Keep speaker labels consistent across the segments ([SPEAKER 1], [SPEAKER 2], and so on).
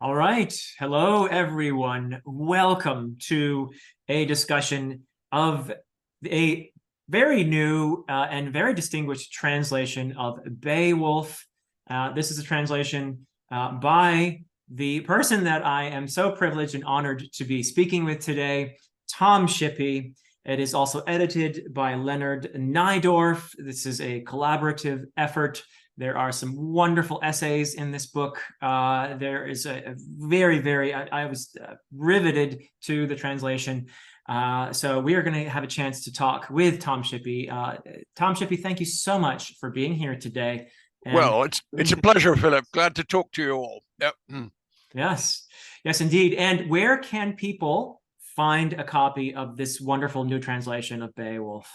[SPEAKER 1] All right. Hello, everyone. Welcome to a discussion of a very new and very distinguished translation of Beowulf. This is a translation by the person that I am so privileged and honored to be speaking with today, Tom Shippey. It is also edited by Leonard Neidorf. This is a collaborative effort. There are some wonderful essays in this book. There is a very, I was riveted to the translation. So we are going to have a chance to talk with Tom Shippey. Tom Shippey, thank you so much for being here today. And
[SPEAKER 2] Well, it's a pleasure, Philip. Glad to talk to you all. Yep.
[SPEAKER 1] yes, yes, indeed. And where can people find a copy of this wonderful new translation of Beowulf?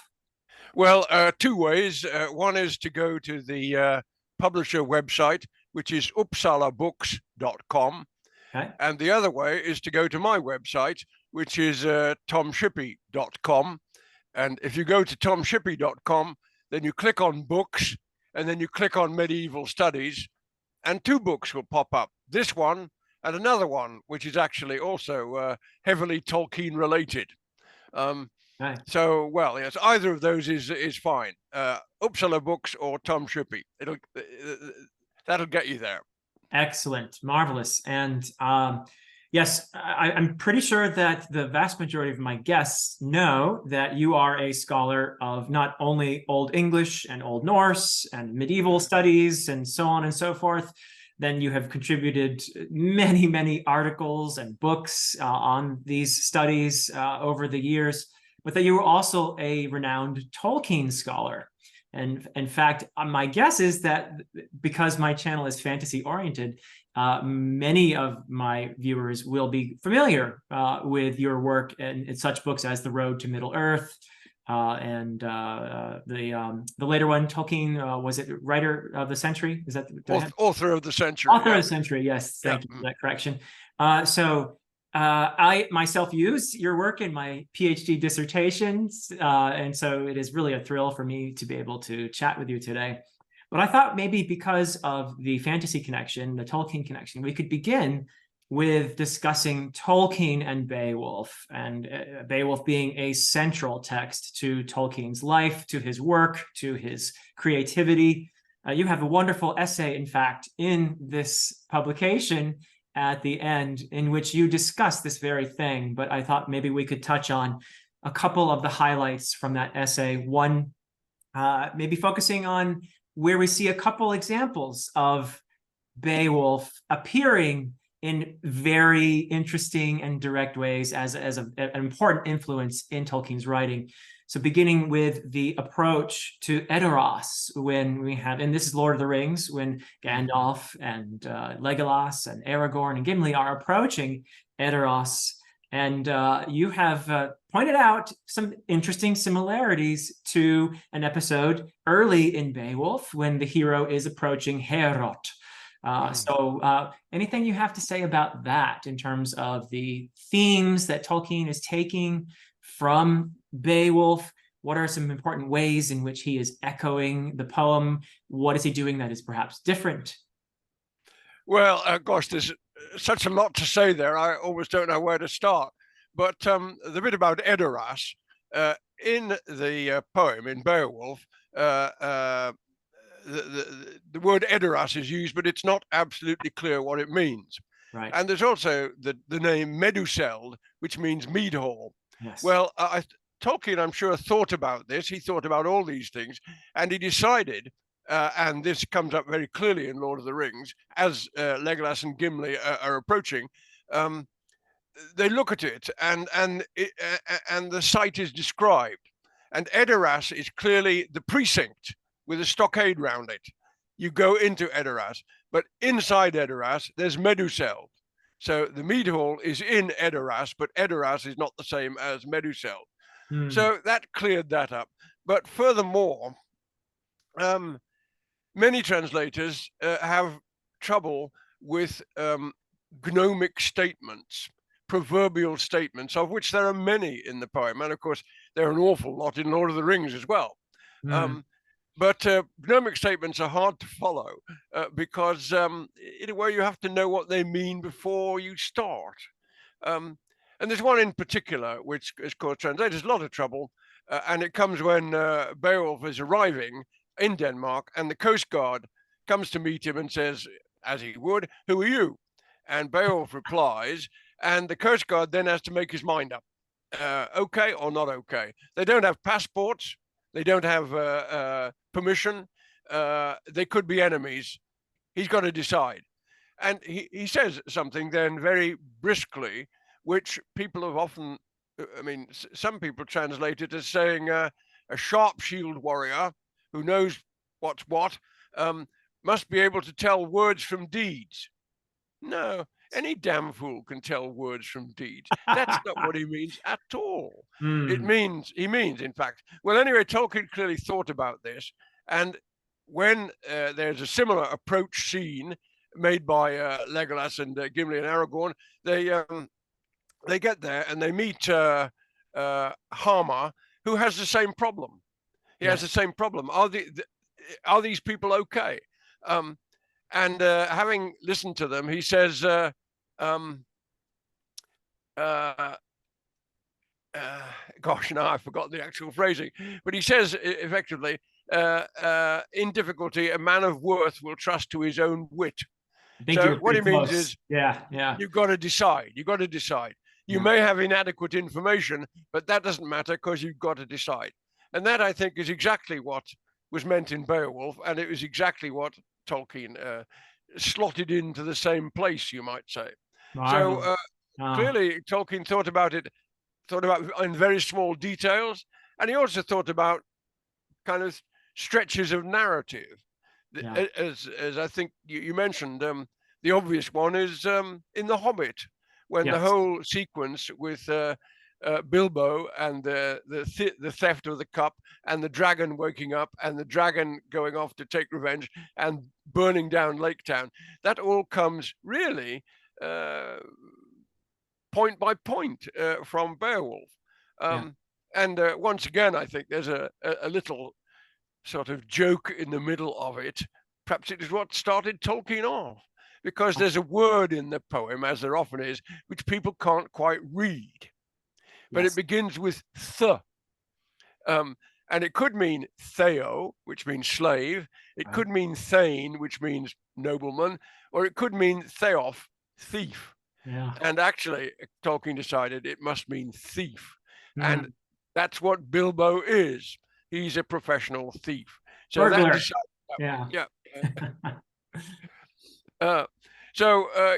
[SPEAKER 2] Well, two ways. One is to go to the publisher website, which is uppsalabooks.com.
[SPEAKER 1] Okay.
[SPEAKER 2] And the other way is to go to my website, which is tomshippey.com. And if you go to tomshippey.com, then you click on books, and then you click on medieval studies, and two books will pop up. This one and another one, which is actually also heavily Tolkien related.
[SPEAKER 1] Okay.
[SPEAKER 2] So, well, yes, either of those is fine. Uppsala Books or Tom Shippey. That'll get you there.
[SPEAKER 1] Excellent, marvelous. And yes, I'm pretty sure that the vast majority of my guests know that you are a scholar of not only Old English and Old Norse and medieval studies and so on and so forth. Then you have contributed many articles and books on these studies over the years, but that you were also a renowned Tolkien scholar. And in fact, my guess is that because my channel is fantasy oriented, many of my viewers will be familiar with your work in such books as The Road to Middle-earth and the later one, Tolkien, was it Writer of the Century? Is that
[SPEAKER 2] Author of the Century?
[SPEAKER 1] Author of the Century, yes. Thank you for that correction. I myself use your work in my PhD dissertations, and so it is really a thrill for me to be able to chat with you today. But I thought maybe because of the fantasy connection, the Tolkien connection, we could begin with discussing Tolkien and Beowulf, and Beowulf being a central text to Tolkien's life, to his work, to his creativity. You have a wonderful essay, in fact, in this publication at the end in which you discuss this very thing, but I thought maybe we could touch on a couple of the highlights from that essay. One, maybe focusing on where we see a couple examples of Beowulf appearing in very interesting and direct ways as an important influence in Tolkien's writing. So beginning with the approach to Edoras, when we have, and this is Lord of the Rings, when Gandalf and Legolas and Aragorn and Gimli are approaching Edoras, and you have pointed out some interesting similarities to an episode early in Beowulf when the hero is approaching Heorot. So anything you have to say about that in terms of the themes that Tolkien is taking from Beowulf? What are some important ways in which he is echoing the poem? What is he doing that is perhaps different?
[SPEAKER 2] Well, gosh, there's such a lot to say there. I almost don't know where to start. But the bit about Edoras, in the poem, in Beowulf, the word Edoras is used, but it's not absolutely clear what it means.
[SPEAKER 1] Right.
[SPEAKER 2] And there's also the name Meduseld, which means mead hall.
[SPEAKER 1] Yes.
[SPEAKER 2] Well, Tolkien, I'm sure, thought about this. He thought about all these things, and he decided, and this comes up very clearly in Lord of the Rings, as Legolas and Gimli are approaching, they look at it, and the site is described. And Edoras is clearly the precinct with a stockade round it. You go into Edoras, but inside Edoras, there's Meduseld. So the mead hall is in Edoras, but Edoras is not the same as Meduseld. So that cleared that up. But furthermore, many translators have trouble with gnomic statements, proverbial statements, of which there are many in the poem. And of course, there are an awful lot in Lord of the Rings as well. But gnomic statements are hard to follow because in a way you have to know what they mean before you start. And there's one in particular which is caused translators a lot of trouble, and it comes when Beowulf is arriving in Denmark, and the Coast Guard comes to meet him and says, as he would, "Who are you?" And Beowulf replies, and the Coast Guard then has to make his mind up, okay or not okay. They don't have passports. They don't have permission. They could be enemies. He's got to decide. And he says something then very briskly, which people have often, I mean, some people translate it as saying a sharp shield warrior who knows what's what must be able to tell words from deeds. No, any damn fool can tell words from deeds. That's not what he means at all. It means, he means, in fact, well, anyway, Tolkien clearly thought about this. And when there's a similar approach scene made by Legolas and Gimli and Aragorn, they get there and they meet Harmar, who has the same problem. He has the same problem. Are these people okay? And having listened to them, he says, gosh, now I've forgotten the actual phrasing, but he says effectively, in difficulty, a man of worth will trust to his own wit. So what he means is, you've got to decide. You've got to decide. You may have inadequate information, but that doesn't matter because you've got to decide. And that, I think, is exactly what was meant in Beowulf, and it was exactly what Tolkien slotted into the same place, you might say. So clearly, Tolkien thought about in very small details, and he also thought about kind of stretches of narrative. As I think you mentioned, the obvious one is in The Hobbit, when the whole sequence with Bilbo and the theft of the cup and the dragon waking up and the dragon going off to take revenge and burning down Lake Town, that all comes really point by point from Beowulf. And once again, I think there's a little sort of joke in the middle of it. Perhaps it is what started Tolkien off, because there's a word in the poem, as there often is, which people can't quite read. But it begins with th. And it could mean theo, which means slave. It could mean thane, which means nobleman, or it could mean theof, thief. And actually, Tolkien decided it must mean thief. And that's what Bilbo is. He's a professional thief. So that decided,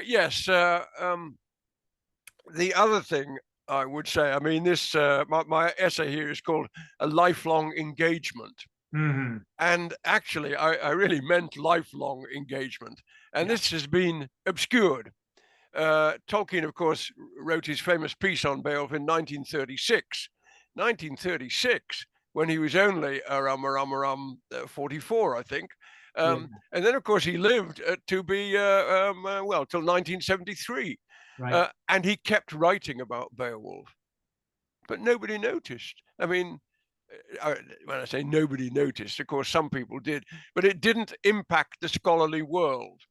[SPEAKER 2] yes. The other thing I would say, I mean, this my essay here is called A Lifelong Engagement. And actually, I really meant lifelong engagement. And this has been obscured. Tolkien, of course, wrote his famous piece on Beowulf in 1936. 1936, when he was only 44, I think. And then, of course, he lived to be, well, till 1973. And he kept writing about Beowulf. But nobody noticed. I mean, when I say nobody noticed, of course, some people did. But it didn't impact the scholarly world,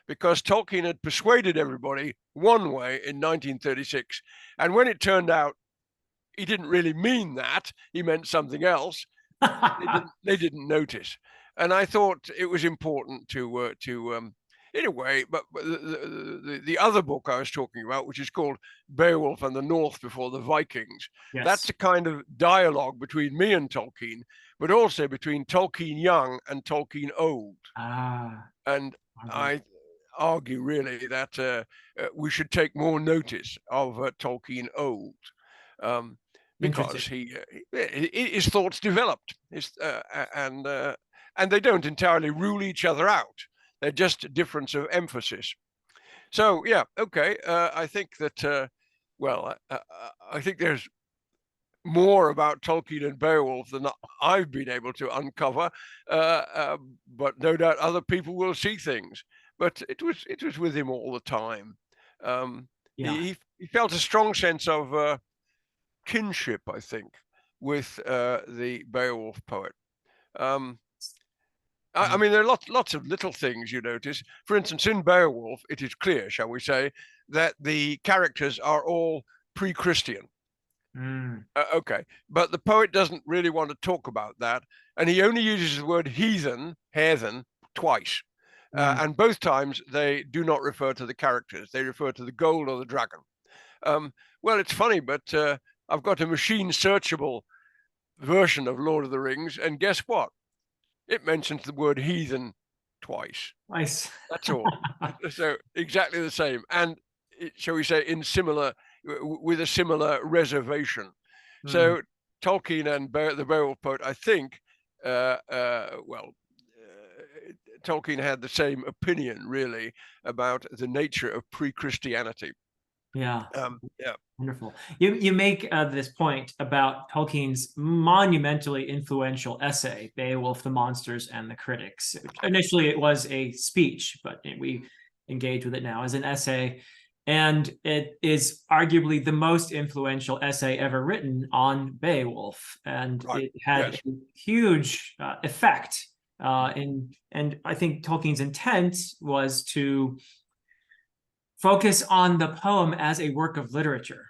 [SPEAKER 2] because Tolkien had persuaded everybody one way in 1936. And when it turned out he didn't really mean that, he meant something else, they didn't notice. And I thought it was important to in a way, but the other book I was talking about, which is called Beowulf and the North Before the Vikings, that's a kind of dialogue between me and Tolkien, but also between Tolkien young and Tolkien old. And I argue really that we should take more notice of Tolkien old, because his thoughts developed, and they don't entirely rule each other out. They're just a difference of emphasis. So yeah, okay. I think that well, I think there's more about Tolkien and Beowulf than I've been able to uncover, but no doubt other people will see things. But it was with him all the time. He felt a strong sense of kinship, I think, with the Beowulf poet. I mean, there are lots of little things you notice. For instance, in Beowulf, it is clear, shall we say, that the characters are all pre-Christian. Okay, but the poet doesn't really want to talk about that, and he only uses the word heathen, twice. And both times they do not refer to the characters. They refer to the gold or the dragon. Well, it's funny, but I've got a machine searchable version of Lord of the Rings, and guess what? It mentions the word heathen twice.
[SPEAKER 1] Nice.
[SPEAKER 2] That's all. So exactly the same. And shall we say, with a similar reservation. So Tolkien and the Beowulf poet, I think, Tolkien had the same opinion, really, about the nature of pre-Christianity.
[SPEAKER 1] Yeah.
[SPEAKER 2] Yeah.
[SPEAKER 1] Wonderful. You make this point about Tolkien's monumentally influential essay, Beowulf, the Monsters and the Critics. Initially, it was a speech, but we engage with it now as an essay. And it is arguably the most influential essay ever written on Beowulf. And it had a huge effect. And I think Tolkien's intent was to focus on the poem as a work of literature.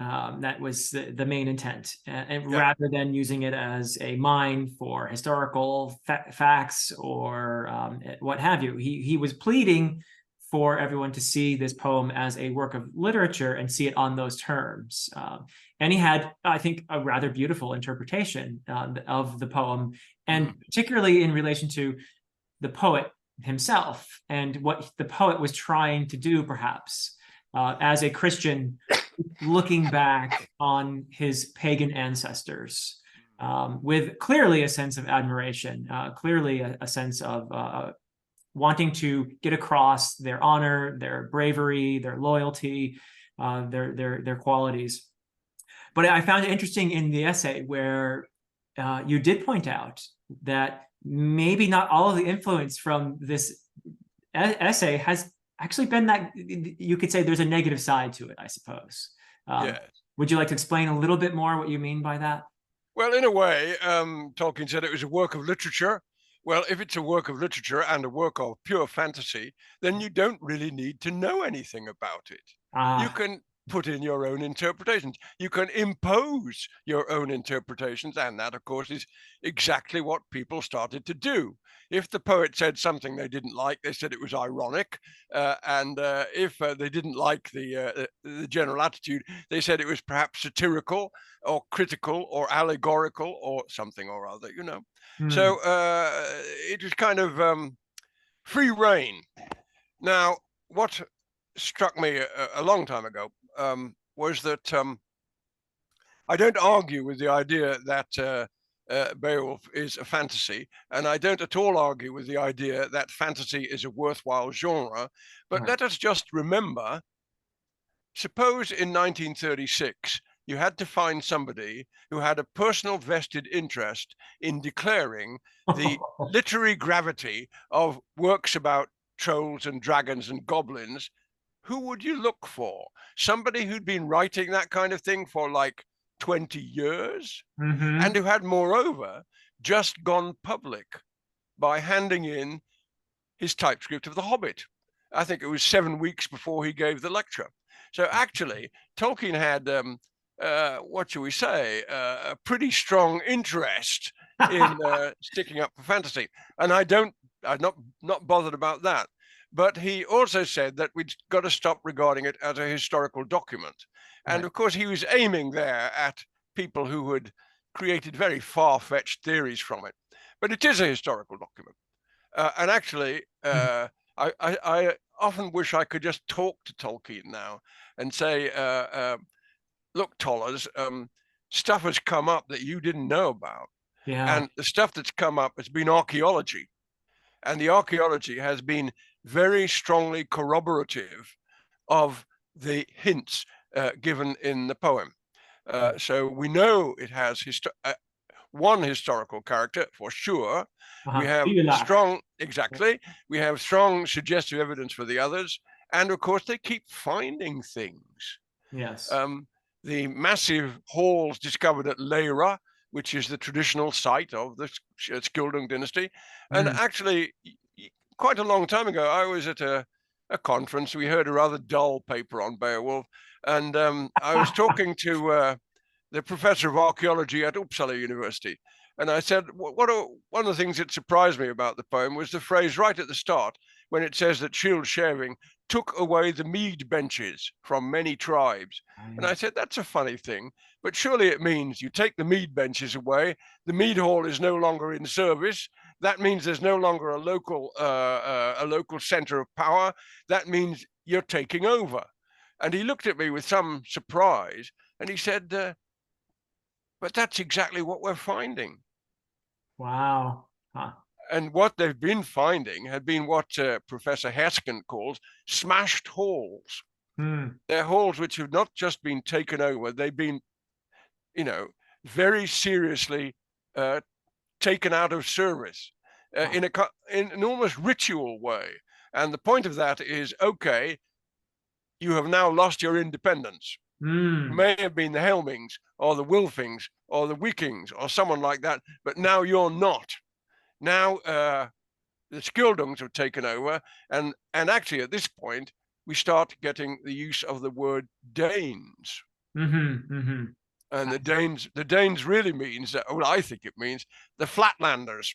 [SPEAKER 1] That was the main intent, and rather than using it as a mine for historical facts or what have you. He was pleading for everyone to see this poem as a work of literature and see it on those terms. And he had, I think, a rather beautiful interpretation of the poem, and particularly in relation to the poet himself and what the poet was trying to do, perhaps, as a Christian looking back on his pagan ancestors, with clearly a sense of admiration, clearly a sense of wanting to get across their honor, their bravery, their loyalty, their qualities. But I found it interesting in the essay where you did point out that maybe not all of the influence from this essay has actually been that, you could say there's a negative side to it, I suppose.
[SPEAKER 2] Yes.
[SPEAKER 1] Would you like to explain a little bit more what you mean by that?
[SPEAKER 2] Well, in a way, Tolkien said it was a work of literature. Well, if it's a work of literature and a work of pure fantasy, then you don't really need to know anything about it. You can put in your own interpretations. You can impose your own interpretations, and that, of course, is exactly what people started to do. If the poet said something they didn't like, they said it was ironic, and if they didn't like the general attitude, they said it was perhaps satirical or critical or allegorical or something or other, you know. So it was kind of free reign. Now, what struck me a long time ago was that I don't argue with the idea that Beowulf is a fantasy, and I don't at all argue with the idea that fantasy is a worthwhile genre. But let us just remember, suppose in 1936, you had to find somebody who had a personal vested interest in declaring the literary gravity of works about trolls and dragons and goblins. Who would you look for? Somebody who'd been writing that kind of thing for like 20 years and who had, moreover, just gone public by handing in his typescript of The Hobbit. I think it was 7 weeks before he gave the lecture. So actually, Tolkien had, what shall we say, a pretty strong interest in sticking up for fantasy. And I'm not bothered about that. But he also said that we'd got to stop regarding it as a historical document. And of course, he was aiming there at people who had created very far-fetched theories from it. But it is a historical document. And actually, I often wish I could just talk to Tolkien now and say, look, Tollers, stuff has come up that you didn't know about. And the stuff that's come up has been archaeology. And the archaeology has been very strongly corroborative of the hints given in the poem. So we know it has one historical character for sure. We have we have strong suggestive evidence for the others. And of course, they keep finding things.
[SPEAKER 1] Yes.
[SPEAKER 2] The massive halls discovered at Leira which is the traditional site of the Skildung dynasty. And
[SPEAKER 1] Mm.
[SPEAKER 2] actually, quite a long time ago, I was at a conference. We heard a rather dull paper on Beowulf, and I was talking to the professor of archaeology at Uppsala University. And I said, one of the things that surprised me about the poem was the phrase right at the start, when it says that Scyld Scefing took away the mead benches from many tribes. And I said, that's a funny thing, but surely it means you take the mead benches away, the mead hall is no longer in service. That means there's no longer a local center of power. That means you're taking over. And he looked at me with some surprise, and he said, but that's exactly what we're finding.
[SPEAKER 1] Wow. Huh.
[SPEAKER 2] And what they've been finding had been what Professor Heskin calls smashed halls.
[SPEAKER 1] Mm.
[SPEAKER 2] They're halls which have not just been taken over, they've been, very seriously taken out of service in an almost ritual way. And the point of that is, okay, you have now lost your independence.
[SPEAKER 1] Mm.
[SPEAKER 2] It may have been the Helmings or the Wilfings or the Vikings or someone like that, but now you're not. Now the Skildungs have taken over, and actually at this point we start getting the use of the word Danes.
[SPEAKER 1] Mm-hmm, mm-hmm.
[SPEAKER 2] And the Danes really means that, well, I think it means the Flatlanders.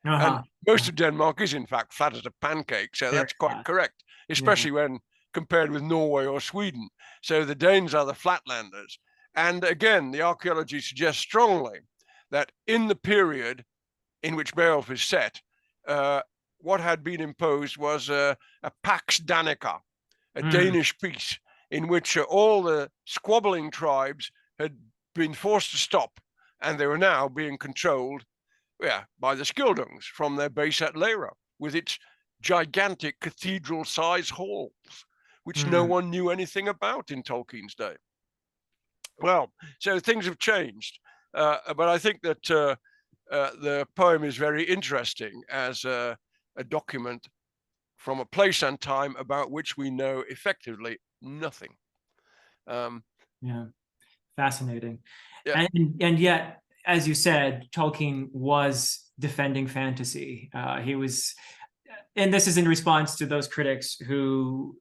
[SPEAKER 2] And most of Denmark is in fact flat as a pancake, so that's quite correct, especially when compared with Norway or Sweden. So the Danes are the Flatlanders. And again, the archaeology suggests strongly that in the period in which Beowulf is set, what had been imposed was a Pax Danica, a Danish peace, in which all the squabbling tribes had been forced to stop, and they were now being controlled by the Skildungs from their base at Leira, with its gigantic cathedral-sized halls, which no one knew anything about in Tolkien's day. Well, so things have changed, but I think that the poem is very interesting as a document from a place and time about which we know effectively nothing.
[SPEAKER 1] Yeah, fascinating.
[SPEAKER 2] Yeah.
[SPEAKER 1] And yet, as you said, Tolkien was defending fantasy. He was, and this is in response to those critics who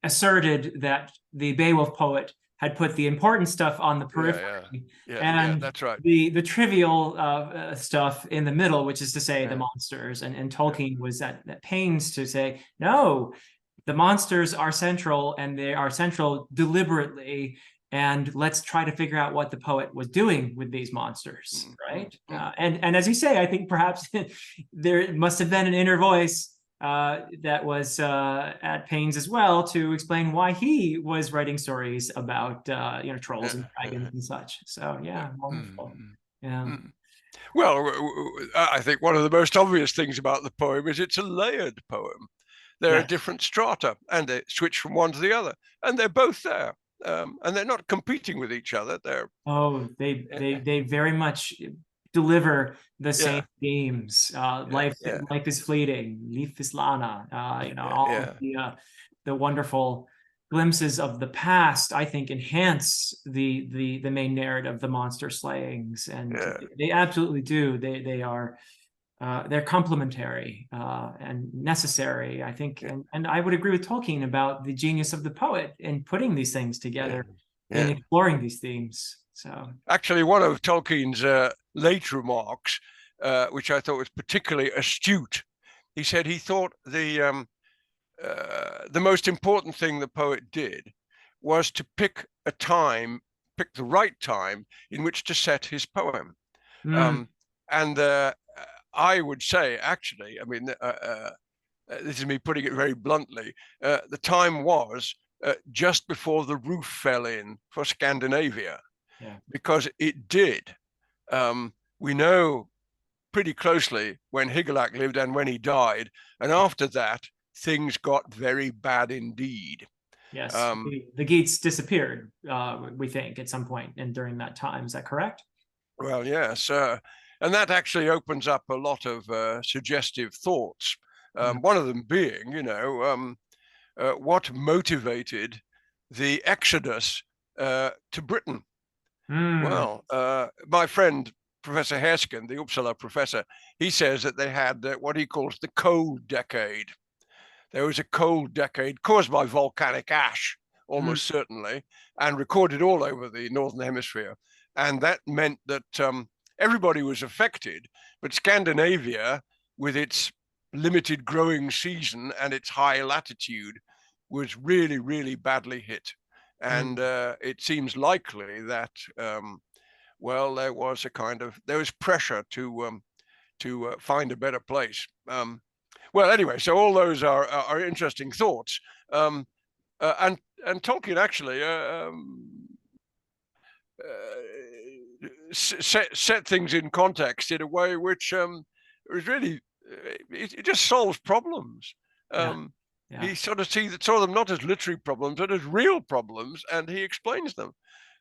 [SPEAKER 1] asserted that the Beowulf poet had put the important stuff on the periphery, and
[SPEAKER 2] that's right.
[SPEAKER 1] the trivial stuff in the middle, which is to say the monsters. And Tolkien was at pains to say, no, the monsters are central, and they are central deliberately. And let's try to figure out what the poet was doing with these monsters, right? And as you say, I think perhaps there must have been an inner voice that was at pains as well to explain why he was writing stories about trolls and dragons and such. So yeah, wonderful. Yeah.
[SPEAKER 2] Well, I think one of the most obvious things about the poem is it's a layered poem. There are different strata, and they switch from one to the other, and they're both there. And they're not competing with each other.
[SPEAKER 1] They very much deliver the same themes. Life is fleeting. Life is lana. The wonderful glimpses of the past, I think, enhance the main narrative, the monster slayings, and they absolutely do. They are. They're complementary and necessary, I think. And I would agree with Tolkien about the genius of the poet in putting these things together and exploring these themes. So
[SPEAKER 2] actually, one of Tolkien's late remarks, which I thought was particularly astute, he said he thought the most important thing the poet did was to pick the right time in which to set his poem. I would say, actually, I mean, this is me putting it very bluntly, the time was just before the roof fell in for Scandinavia, because it did. We know pretty closely when Higelac lived and when he died, and after that, things got very bad indeed.
[SPEAKER 1] Yes, the Geats disappeared, we think, at some point and during that time. Is that correct?
[SPEAKER 2] Well, yes. And that actually opens up a lot of suggestive thoughts. One of them being, what motivated the exodus to Britain? Well, my friend Professor Hersken, the Uppsala professor, he says that they had what he calls the cold decade. There was a cold decade caused by volcanic ash, almost certainly, and recorded all over the Northern Hemisphere. And that meant that everybody was affected, but Scandinavia, with its limited growing season and its high latitude, was really, really badly hit. And it seems likely that, well, there was pressure to find a better place. Well, anyway, so all those are interesting thoughts, and Tolkien actually set things in context in a way which is really it just solves problems. He sort of saw them not as literary problems, but as real problems, and he explains them,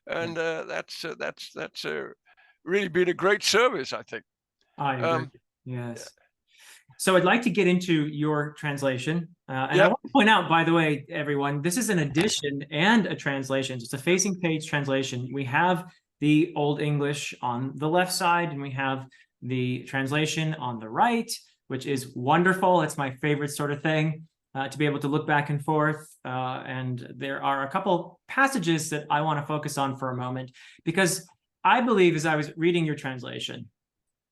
[SPEAKER 2] and that's really been a great service, I think.
[SPEAKER 1] I agree. Yes. So I'd like to get into your translation. And I want to point out, by the way, everyone, this is an edition and a translation. It's a facing page translation. We have the Old English on the left side, and we have the translation on the right, which is wonderful. It's my favorite sort of thing, to be able to look back and forth. And there are a couple passages that I want to focus on for a moment, because I believe, as I was reading your translation,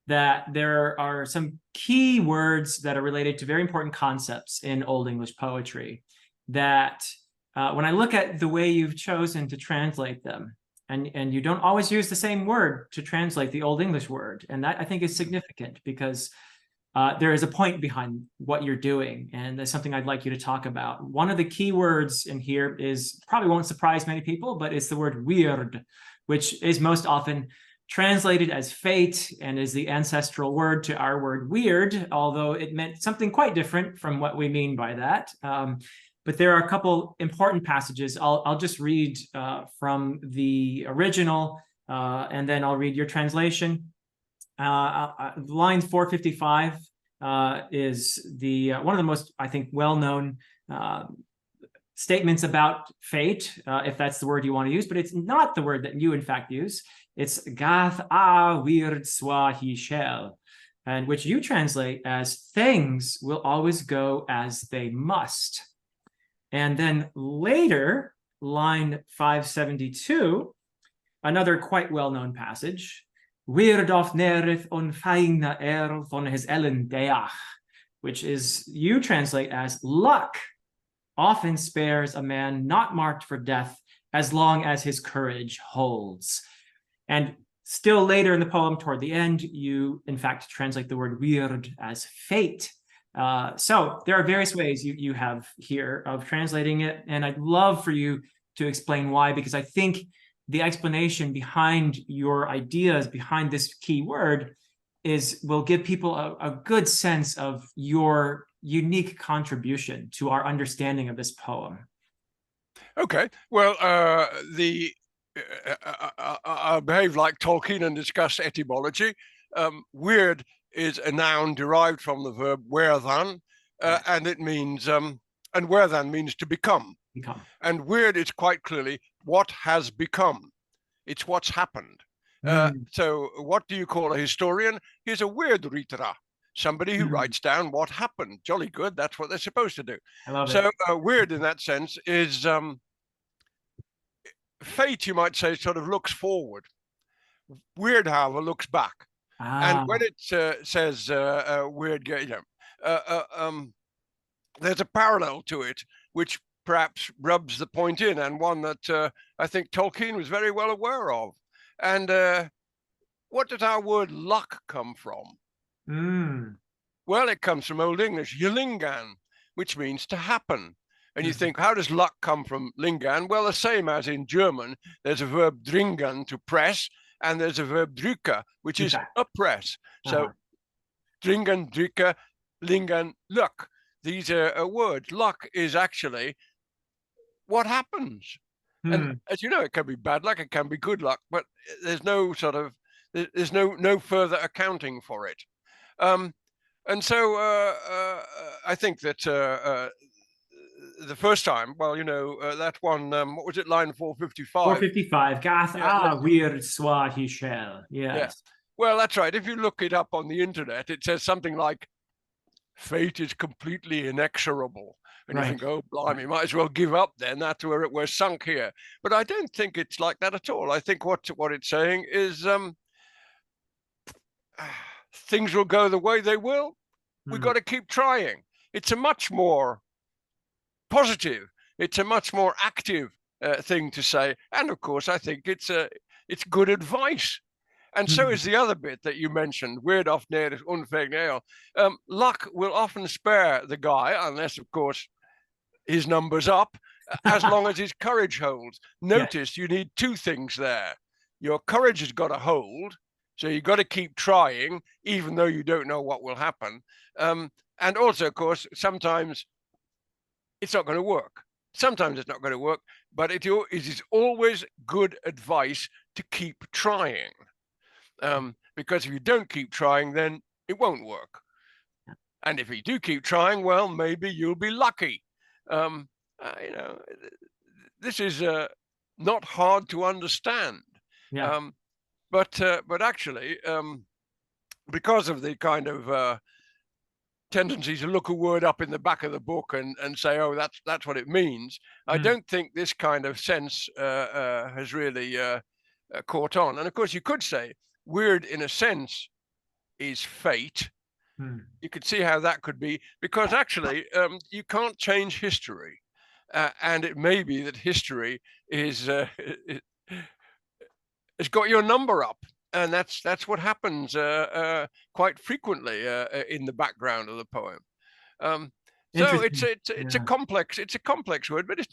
[SPEAKER 1] that there are some key words that are related to very important concepts in Old English poetry that when I look at the way you've chosen to translate them, and you don't always use the same word to translate the Old English word, and that I think is significant, because there is a point behind what you're doing, and there's something I'd like you to talk about. One of the key words in here is, probably won't surprise many people, but it's the word weird, which is most often translated as fate and is the ancestral word to our word weird, although it meant something quite different from what we mean by that. But there are a couple important passages. I'll just read from the original, and then I'll read your translation. Line 455 is one of the most, I think, well-known statements about fate, if that's the word you want to use, but it's not the word that you, in fact, use. It's gath a weird swahi shell, and which you translate as things will always go as they must. And then later, line 572, another quite well-known passage, Weird of nerith on feina erth on his ellen deach, which is you translate as luck often spares a man not marked for death as long as his courage holds. And still later in the poem, toward the end, you, in fact, translate the word weird as fate. So there are various ways you have here of translating it, and I'd love for you to explain why, because I think the explanation behind your ideas, behind this key word, will give people a good sense of your unique contribution to our understanding of this poem.
[SPEAKER 2] Okay, well, I'll behave like Tolkien and discuss etymology. Weird is a noun derived from the verb werthan, and it means, and werthan means to become. And weird is quite clearly what has become. It's what's happened. So what do you call a historian? He's a weirdriter, somebody who writes down what happened. Jolly good, that's what they're supposed to do.
[SPEAKER 1] I love
[SPEAKER 2] it. Weird in that sense is fate, you might say, sort of looks forward. Weird, however, looks back. And when it says weird, there's a parallel to it, which perhaps rubs the point in, and one that I think Tolkien was very well aware of. And what does our word luck come from? Well, it comes from Old English, ylingan, which means to happen. And you think, how does luck come from lingan? Well, the same as in German, there's a verb dringen, to press, and there's a verb drücker, which is oppress. So dringen, drücker, lingan, luck. These are words. Luck is actually what happens. And as you know, it can be bad luck, it can be good luck, but there's no there's no further accounting for it. And so I think that the first time, well, you know, that one, what was it, line 455?
[SPEAKER 1] 455, gath weird swahi shell. Yes.
[SPEAKER 2] Well, that's right. If you look it up on the internet, it says something like, fate is completely inexorable. And you
[SPEAKER 1] Right.
[SPEAKER 2] think, oh, blimey, might as well give up then. That's where we're sunk here. But I don't think it's like that at all. I think what it's saying is things will go the way they will. We've got to keep trying. It's a much more positive, it's a much more active thing to say. And of course, I think it's good advice. And so is the other bit that you mentioned, weird off near unfeg nail. Luck will often spare the guy, unless, of course, his number's up, as long as his courage holds. Notice you need two things there. Your courage has got to hold, so you've got to keep trying, even though you don't know what will happen. And also, of course, sometimes it's not going to work. Sometimes it's not going to work, but it is always good advice to keep trying. Because if you don't keep trying, then it won't work. And if you do keep trying, well, maybe you'll be lucky. This is not hard to understand. But actually, because of the kind of tendency to look a word up in the back of the book and say, oh, that's what it means, I don't think this kind of sense has really caught on. And of course, you could say, weird in a sense is fate. You could see how that could be, because actually you can't change history, and it may be that history is has got your number up, and that's what happens quite frequently in the background of the poem. So it's a complex word, but it's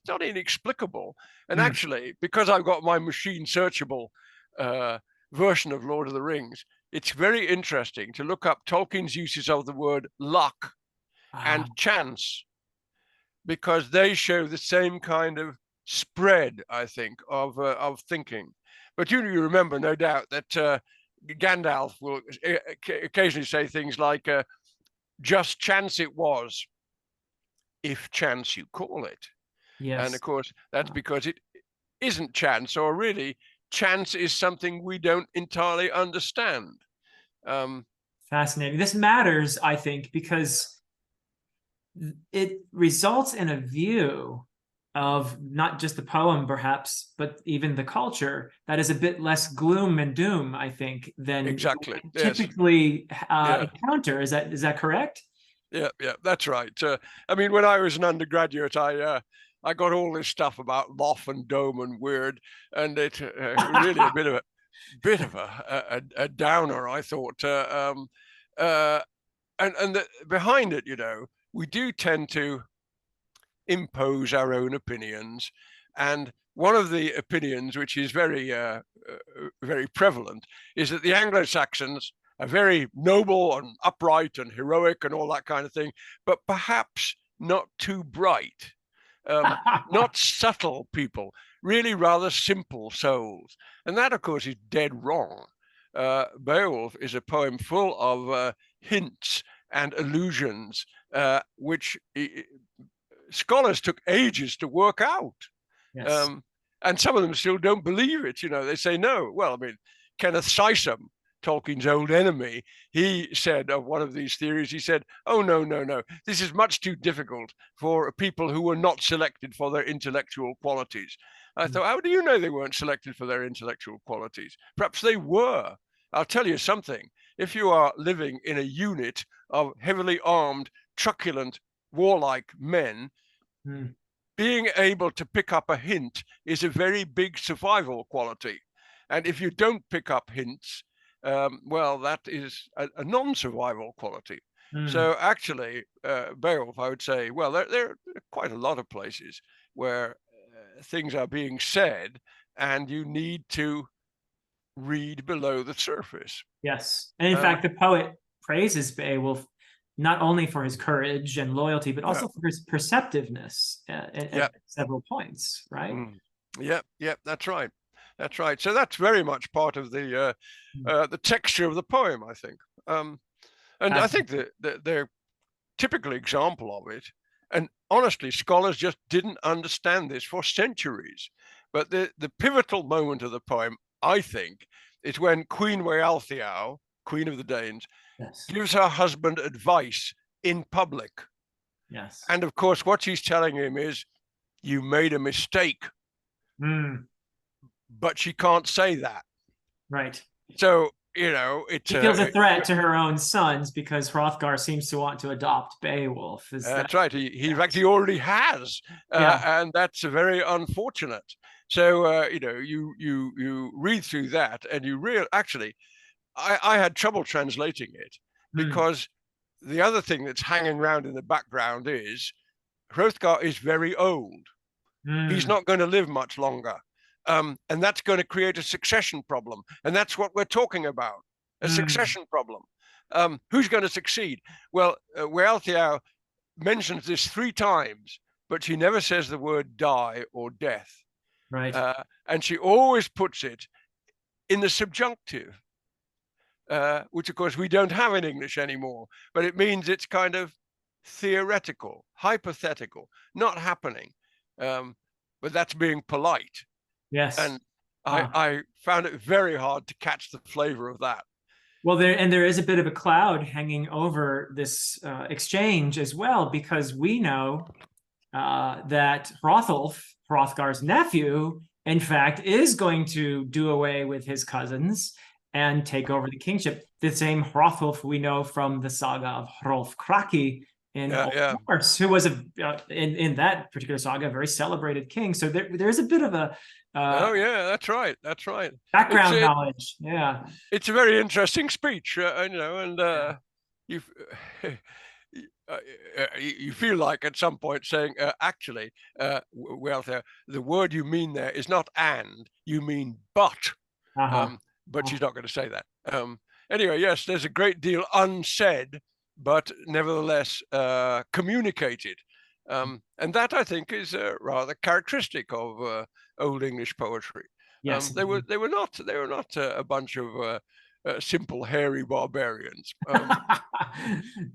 [SPEAKER 2] not inexplicable. And actually, because I've got my machine searchable version of Lord of the Rings, it's very interesting to look up Tolkien's uses of the word luck and chance, because they show the same kind of spread, I think, of thinking. But you remember, no doubt, that Gandalf will occasionally say things like, just chance it was, if chance you call it. Yes. And of course, that's because it isn't chance, or really, chance is something we don't entirely understand.
[SPEAKER 1] Fascinating. This matters, I think, because it results in a view of not just the poem, perhaps, but even the culture that is a bit less gloom and doom, I think, than typically encounter. Is that correct?
[SPEAKER 2] Yeah, that's right. I mean, when I was an undergraduate, I got all this stuff about lof and dome and weird, and it really a bit of a downer, I thought. And behind it, we do tend to impose our own opinions, and one of the opinions, which is very very prevalent, is that the Anglo-Saxons are very noble and upright and heroic and all that kind of thing, but perhaps not too bright, not subtle people, really rather simple souls. And that, of course, is dead wrong. Beowulf is a poem full of hints and allusions, which scholars took ages to work out. Yes. And some of them still don't believe it. They say no. Well, I mean, Kenneth Sysom, Tolkien's old enemy, he said of one of these theories, he said, oh, no, this is much too difficult for people who were not selected for their intellectual qualities. I thought, how do you know they weren't selected for their intellectual qualities? Perhaps they were. I'll tell you something. If you are living in a unit of heavily armed, truculent, warlike men, being able to pick up a hint is a very big survival quality. And if you don't pick up hints, well, that is a non-survival quality. So actually, Beowulf, I would say, well, there are quite a lot of places where things are being said, and you need to read below the surface.
[SPEAKER 1] Yes. And in fact, the poet praises Beowulf not only for his courage and loyalty, but also for his perceptiveness at several points, right?
[SPEAKER 2] Yep, that's right. That's right. So that's very much part of the texture of the poem, I think. And I think the typical example of it, and honestly, scholars just didn't understand this for centuries. But the pivotal moment of the poem, I think, is when Queen Wealhtheow, Queen of the Danes,
[SPEAKER 1] Yes.
[SPEAKER 2] gives her husband advice in public.
[SPEAKER 1] Yes.
[SPEAKER 2] And of course, what she's telling him is, you made a mistake. But she can't say that.
[SPEAKER 1] Right.
[SPEAKER 2] So, you know, it's
[SPEAKER 1] She feels a threat to her own sons because Hrothgar seems to want to adopt Beowulf.
[SPEAKER 2] That's right. He in fact, he already has. And that's very unfortunate. So, you know, you read through that and you actually, I had trouble translating it because the other thing that's hanging around in the background is Hrothgar is very old. He's not going to live much longer. And that's going to create a succession problem. And that's what we're talking about, a succession problem. Who's going to succeed? Well, Wealhtheow mentions this 3 times, but she never says the word die or death.
[SPEAKER 1] Right.
[SPEAKER 2] And she always puts it in the subjunctive, which of course we don't have in English anymore, but it means it's kind of theoretical, hypothetical, not happening. But that's being polite.
[SPEAKER 1] Yes.
[SPEAKER 2] And I found it very hard to catch the flavor of that.
[SPEAKER 1] Well, there is a bit of a cloud hanging over this exchange as well, because we know that Hrothulf, Hrothgar's nephew, in fact, is going to do away with his cousins and take over the kingship. The same Hrothulf we know from the saga of Hrolf Kraki in Old Norse, who was in that particular saga a very celebrated king. So there's a bit of a
[SPEAKER 2] oh yeah, that's right. That's right.
[SPEAKER 1] Background knowledge. Yeah.
[SPEAKER 2] It's a very interesting speech, you know, and you feel like at some point saying, actually, Wealhtheow, the word you mean there is not and, you mean but. But she's not going to say that. Anyway, yes, there's a great deal unsaid, but nevertheless communicated. And that, I think, is rather characteristic of Old English poetry.
[SPEAKER 1] Yes.
[SPEAKER 2] They were not a bunch of simple hairy barbarians.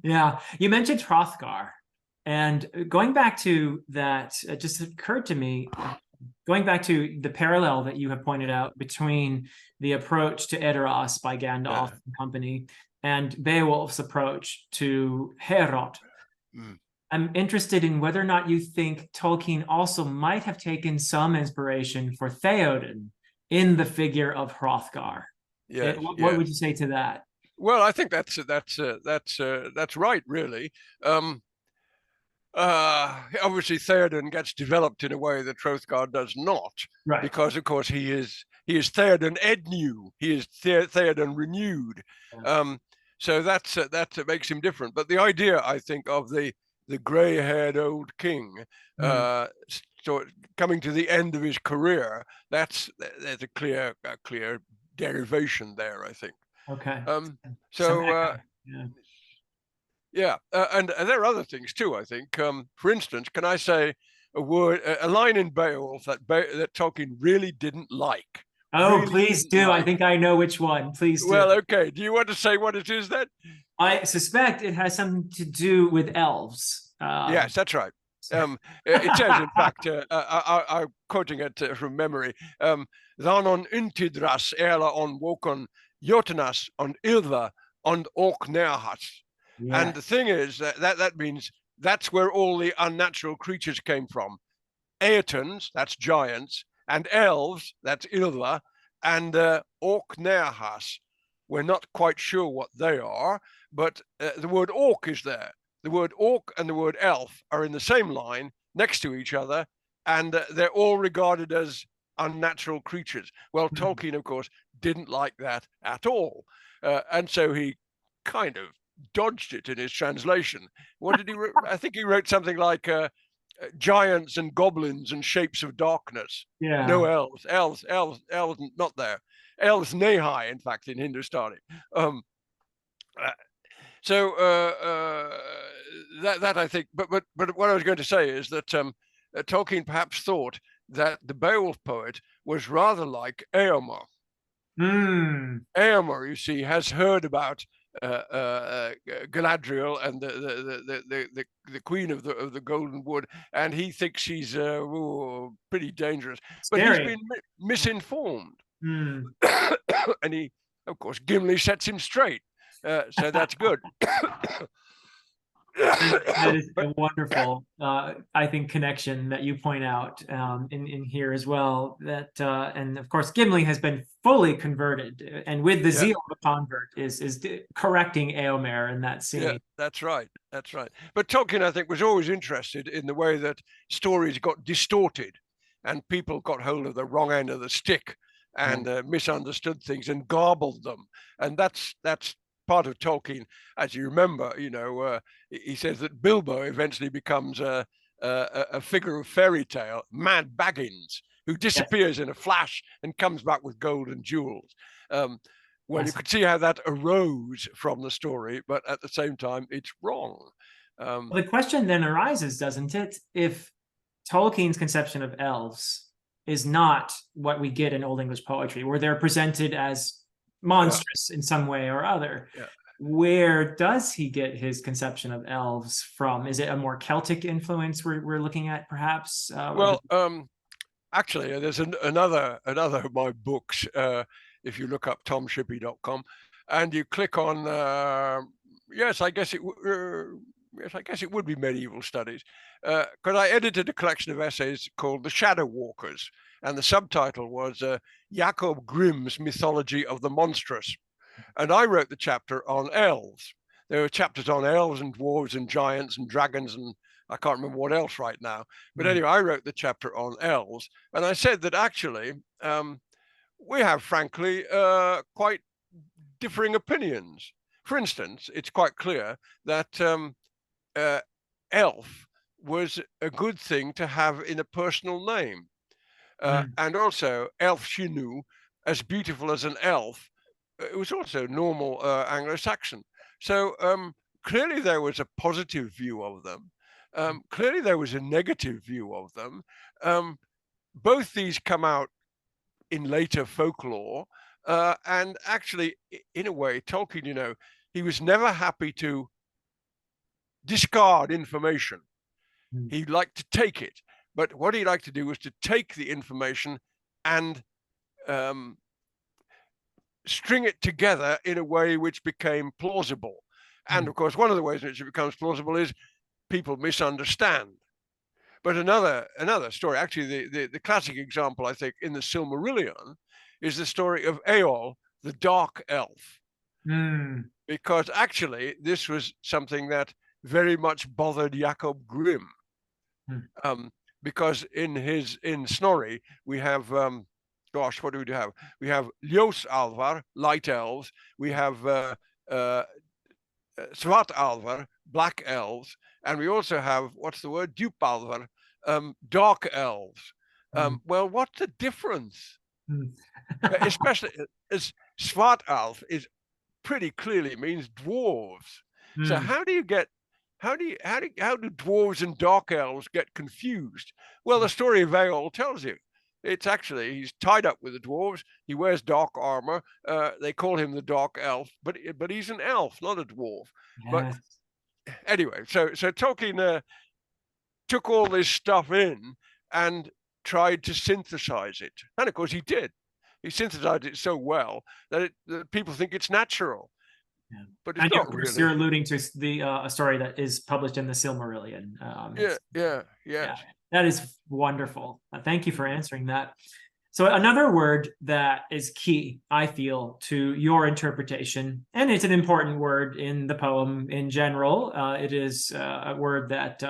[SPEAKER 1] Yeah, you mentioned Hrothgar, and going back to that, it just occurred to me, going back to the parallel that you have pointed out between the approach to Edoras by Gandalf and company and Beowulf's approach to Herod. I'm interested in whether or not you think Tolkien also might have taken some inspiration for Theoden in the figure of Hrothgar. What would you say to that?
[SPEAKER 2] Well, I think that's right, really. Obviously, Theoden gets developed in a way that Hrothgar does not,
[SPEAKER 1] right?
[SPEAKER 2] Because, of course, he is Theoden Ednew. He is Theoden renewed. So that makes him different. But the idea, I think, of the grey-haired old king coming to the end of his career, there's a clear derivation there, I think.
[SPEAKER 1] Okay.
[SPEAKER 2] And there are other things too, I think. For instance, can I say a line in Beowulf that Tolkien really didn't like?
[SPEAKER 1] Oh, really please do. Like. I think I know which one. Please do.
[SPEAKER 2] Well, okay. Do you want to say what it is then?
[SPEAKER 1] I suspect it has something to do with elves.
[SPEAKER 2] Yes, that's right. It says, in fact, I'm quoting it from memory, "Than on Untidras erla on Wokon Jotunas on Ilva on Ork Nearhas." And the thing is that means that's where all the unnatural creatures came from. Aetons, that's giants, and elves, that's Ilva, and Ork Nearhas. We're not quite sure what they are, but the word orc is there. The word orc and the word elf are in the same line next to each other, and they're all regarded as unnatural creatures. Well, Tolkien, of course, didn't like that at all. And so he kind of dodged it in his translation. What did he write? I think he wrote something like giants and goblins and shapes of darkness.
[SPEAKER 1] Yeah.
[SPEAKER 2] No elves, not there. Elves Nehai, in fact, in Hindustani. So that I think, but what I was going to say is that Tolkien perhaps thought that the Beowulf poet was rather like Eomer. Eomer, you see, has heard about Galadriel and the queen of the Golden Wood, and he thinks she's pretty dangerous. Scary. But he's been misinformed.
[SPEAKER 1] Mm.
[SPEAKER 2] And he, of course, Gimli sets him straight. So that's good.
[SPEAKER 1] That is
[SPEAKER 2] But
[SPEAKER 1] a wonderful, I think, connection that you point out in here as well. That and of course, Gimli has been fully converted, and with the
[SPEAKER 2] yeah,
[SPEAKER 1] zeal of a convert, is correcting Eomer in that
[SPEAKER 2] yeah,
[SPEAKER 1] scene.
[SPEAKER 2] that's right. That's right. But Tolkien, I think, was always interested in the way that stories got distorted and people got hold of the wrong end of the stick and misunderstood things and garbled them. And that's part of Tolkien. As you remember, he says that Bilbo eventually becomes a figure of fairy tale, Mad Baggins, who disappears in a flash and comes back with gold and jewels. Well, you could see how that arose from the story, but at the same time, it's wrong.
[SPEAKER 1] Well, the question then arises, doesn't it? If Tolkien's conception of elves is not what we get in Old English poetry, where they're presented as monstrous in some way or other, where does he get his conception of elves from? Is it a more Celtic influence we're looking at, perhaps?
[SPEAKER 2] Actually, there's another of my books. If you look up tomshippey.com and you click on, yes, I guess it would be medieval studies, because I edited a collection of essays called The Shadow Walkers, and the subtitle was Jacob Grimm's Mythology of the Monstrous. And I wrote the chapter on elves. There were chapters on elves and dwarves and giants and dragons and I can't remember what else right now. But anyway, I wrote the chapter on elves, and I said that actually we have, frankly, quite differing opinions. For instance, it's quite clear that elf was a good thing to have in a personal name. And also, Elfshinu, as beautiful as an elf, it was also normal Anglo-Saxon. So clearly there was a positive view of them. Clearly there was a negative view of them. Both these come out in later folklore. And actually, in a way, Tolkien, he was never happy to discard information. He liked to take it. But what he liked to do was to take the information and string it together in a way which became plausible. And of course, one of the ways in which it becomes plausible is people misunderstand. But another story, actually, the classic example, I think, in the Silmarillion is the story of Eol, the dark elf. Because actually, this was something that very much bothered Jacob Grimm. Because in Snorri, we have, what do we have? We have Ljósalvar, light elves. We have Svartalvar, black elves. And we also have, what's the word? Djupalvar, dark elves. Well, what's the difference? Especially as Svartalv is pretty clearly means dwarves. So how do dwarves and dark elves get confused? Well, the story of Eol tells you. It's actually, he's tied up with the dwarves. He wears dark armor. They call him the dark elf, but he's an elf, not a dwarf. Yes. But anyway, so Tolkien took all this stuff in and tried to synthesize it. And of course he did. He synthesized it so well that people think it's natural.
[SPEAKER 1] Yeah.
[SPEAKER 2] But it's not really.
[SPEAKER 1] You're alluding to the a story that is published in the Silmarillion.
[SPEAKER 2] Yeah.
[SPEAKER 1] That is wonderful. Thank you for answering that. So another word that is key, I feel, to your interpretation, and it's an important word in the poem in general. It is a word that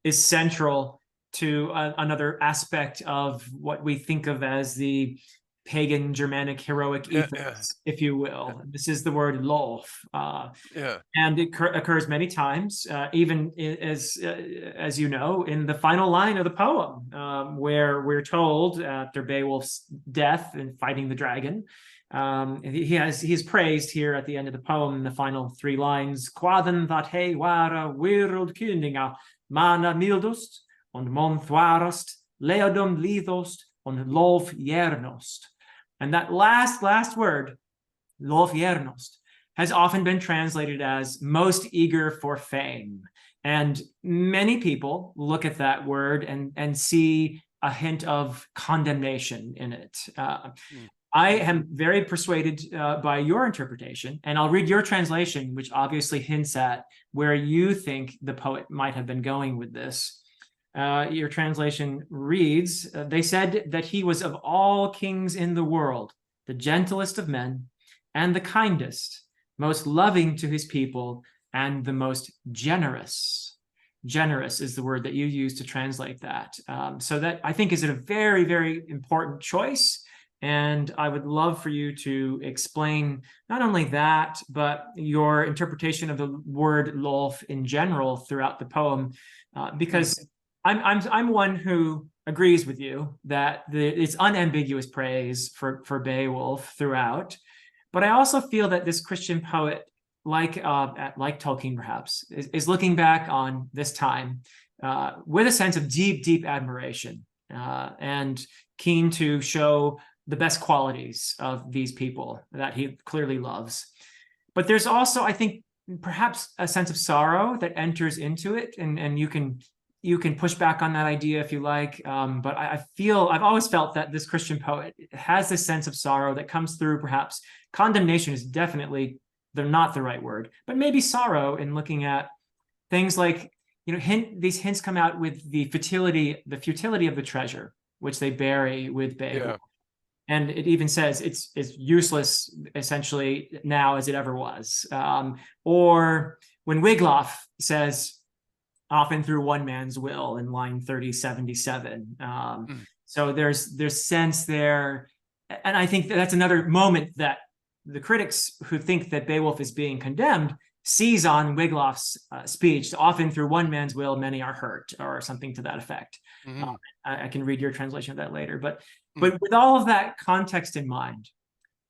[SPEAKER 1] is central to another aspect of what we think of as the pagan Germanic heroic ethos, if you will. This is the word Lolf. And it occurs many times, even as you know, in the final line of the poem, where we're told after Beowulf's death and fighting the dragon, he's praised here at the end of the poem in the final three lines, Quaden that he wara world kuninga, mana mildust, und monthwarast, leodum lithost, und lov jernost. And that last word, lofjernost, has often been translated as most eager for fame. And many people look at that word and see a hint of condemnation in it. I am very persuaded by your interpretation, and I'll read your translation, which obviously hints at where you think the poet might have been going with this. Your translation reads, they said that he was of all kings in the world, the gentlest of men and the kindest, most loving to his people, and the most generous. Generous is the word that you use to translate that. So that, I think, is a very, very important choice. And I would love for you to explain not only that, but your interpretation of the word lolf in general throughout the poem, because I'm one who agrees with you that it's unambiguous praise for Beowulf throughout. But I also feel that this Christian poet, like Tolkien perhaps, is looking back on this time with a sense of deep, deep admiration and keen to show the best qualities of these people that he clearly loves. But there's also, I think, perhaps a sense of sorrow that enters into it, and you can push back on that idea if you like. But I've always felt that this Christian poet has this sense of sorrow that comes through. Perhaps condemnation is definitely not the right word, but maybe sorrow in looking at things like, these hints come out with the futility of the treasure, which they bury with Beowulf.
[SPEAKER 2] Yeah.
[SPEAKER 1] And it even says it's useless essentially now as it ever was. Or when Wiglaf says, often through one man's will, in line 3077. So there's sense there. And I think that's another moment that the critics who think that Beowulf is being condemned seize on Wiglaf's speech, often through one man's will, many are hurt, or something to that effect. I can read your translation of that later. But with all of that context in mind,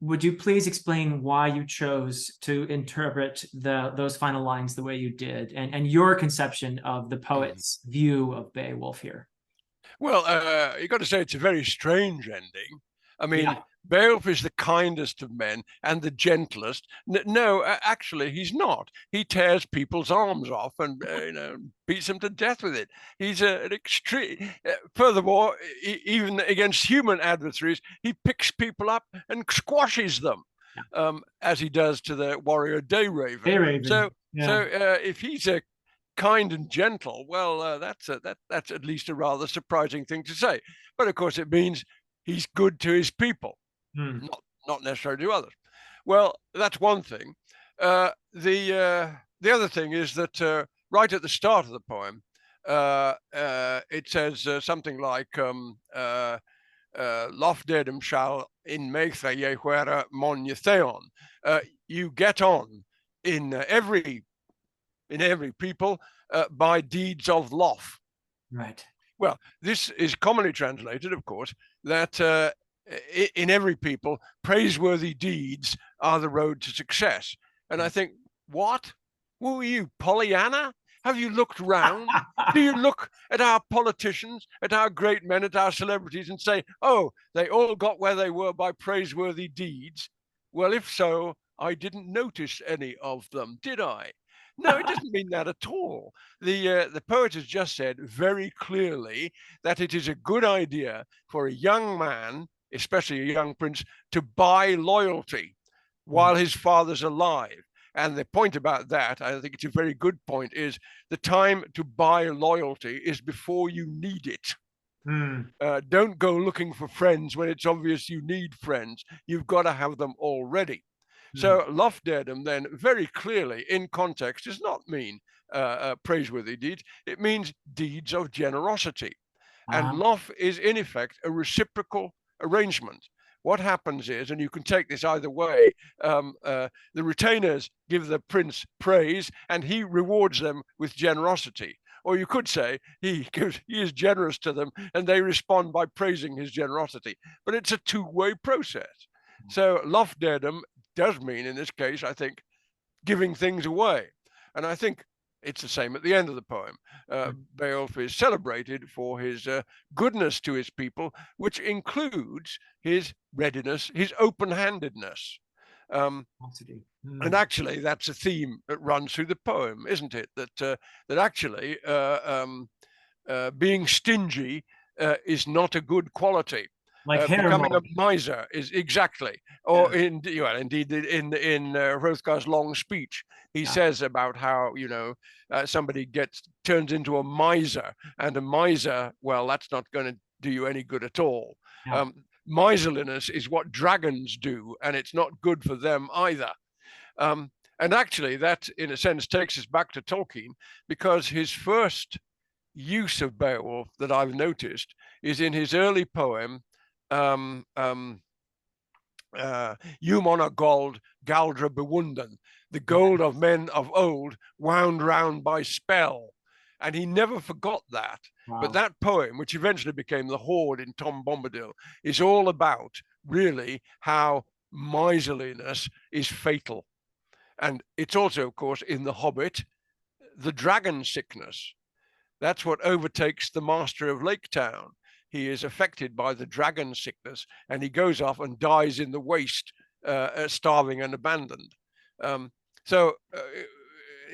[SPEAKER 1] would you please explain why you chose to interpret those final lines the way you did, and your conception of the poet's view of Beowulf here?
[SPEAKER 2] Well, you got to say it's a very strange ending. I mean, Beowulf is the kindest of men and the gentlest. No, actually, he's not. He tears people's arms off and beats them to death with it. He's an extreme. Furthermore, even against human adversaries, he picks people up and squashes them, as he does to the warrior Dayraven. So if he's a kind and gentle, well, that's at least a rather surprising thing to say. But of course, it means he's good to his people, not necessarily to others. Well, that's one thing. The other thing is that right at the start of the poem, it says something like "Lofdedum shall in meithra yehuera mon yetheon." You get on in every people by deeds of lof.
[SPEAKER 1] Right.
[SPEAKER 2] Well, this is commonly translated, of course, that in every people, praiseworthy deeds are the road to success. And I think, what? Who are you, Pollyanna? Have you looked round? Do you look at our politicians, at our great men, at our celebrities and say, oh, they all got where they were by praiseworthy deeds? Well, if so, I didn't notice any of them, did I? No, it doesn't mean that at all. The poet has just said very clearly that it is a good idea for a young man, especially a young prince, to buy loyalty while his father's alive. And the point about that, I think it's a very good point, is the time to buy loyalty is before you need it. Don't go looking for friends when it's obvious you need friends. You've got to have them already. So Lofdedum then very clearly in context does not mean praiseworthy deeds. It means deeds of generosity. And lof is in effect a reciprocal arrangement. What happens is, and you can take this either way, the retainers give the prince praise and he rewards them with generosity. Or you could say he is generous to them and they respond by praising his generosity. But it's a two-way process. So Lofdedum does mean, in this case, I think, giving things away. And I think it's the same at the end of the poem. Beowulf is celebrated for his goodness to his people, which includes his readiness, his open-handedness. And actually, that's a theme that runs through the poem, isn't it? That actually being stingy is not a good quality.
[SPEAKER 1] Like
[SPEAKER 2] becoming a
[SPEAKER 1] Hermod.
[SPEAKER 2] miser is exactly,
[SPEAKER 1] Yeah.
[SPEAKER 2] or indeed in Hrothgar's long speech, he
[SPEAKER 1] Yeah.
[SPEAKER 2] says about how somebody turns into a miser, and a miser, well, that's not going to do you any good at all.
[SPEAKER 1] Yeah.
[SPEAKER 2] Miserliness is what dragons do, and it's not good for them either. And actually, that in a sense takes us back to Tolkien, because his first use of Beowulf that I've noticed is in his early poem, Gold, Galdra Bewunden, the gold of men of old wound round by spell. And he never forgot that.
[SPEAKER 1] Wow.
[SPEAKER 2] But that poem, which eventually became The Hoard in Tom Bombadil, is all about really how miserliness is fatal. And it's also, of course, in The Hobbit, the dragon sickness. That's what overtakes the master of Lake Town. He is affected by the dragon sickness, and he goes off and dies in the waste, starving and abandoned.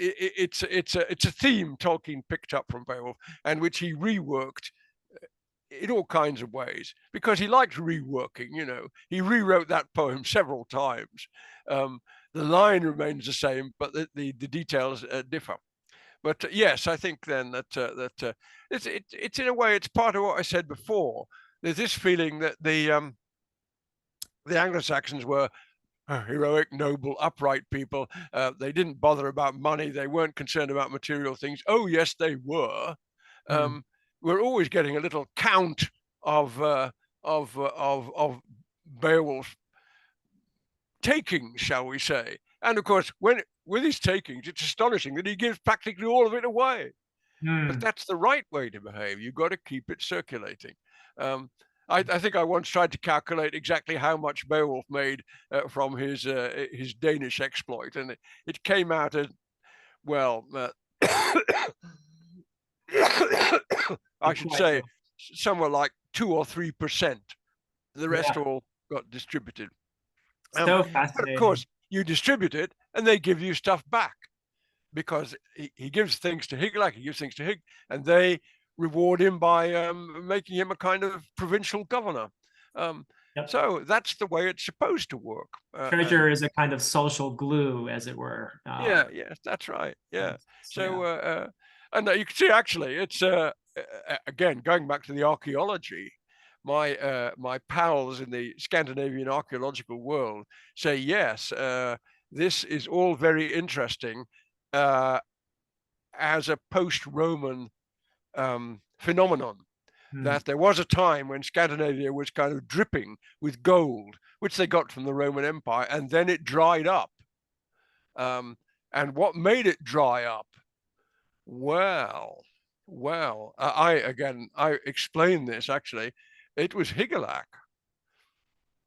[SPEAKER 2] It's a theme Tolkien picked up from Beowulf, and which he reworked in all kinds of ways, because he liked reworking. He rewrote that poem several times. The line remains the same, but the details differ. But yes, I think then that it's in a way, it's part of what I said before. There's this feeling that the Anglo-Saxons were heroic, noble, upright people. They didn't bother about money. They weren't concerned about material things. Oh yes, they were. We're always getting a little count of Beowulf's takings, shall we say? And of course, with his takings, it's astonishing that he gives practically all of it away. But that's the right way to behave. You've got to keep it circulating. I think I once tried to calculate exactly how much Beowulf made from his Danish exploit, and it came out as, well, I should say somewhere like 2 or 3%. The rest all got distributed.
[SPEAKER 1] So
[SPEAKER 2] But
[SPEAKER 1] fascinating.
[SPEAKER 2] of course, you distribute it, and they give you stuff back, because he gives things to Higelac, he gives things to Hig, and they reward him by making him a kind of provincial governor. So that's the way it's supposed to work.
[SPEAKER 1] Treasure is a kind of social glue, as it were.
[SPEAKER 2] Yes, that's right. Yeah. So, and you can see, actually, it's again, going back to the archaeology, my pals in the Scandinavian archaeological world say, yes, this is all very interesting as a post-Roman phenomenon. That there was a time when Scandinavia was kind of dripping with gold, which they got from the Roman Empire, and then it dried up. And what made it dry up? Well, I explained this, actually. It was Higelac.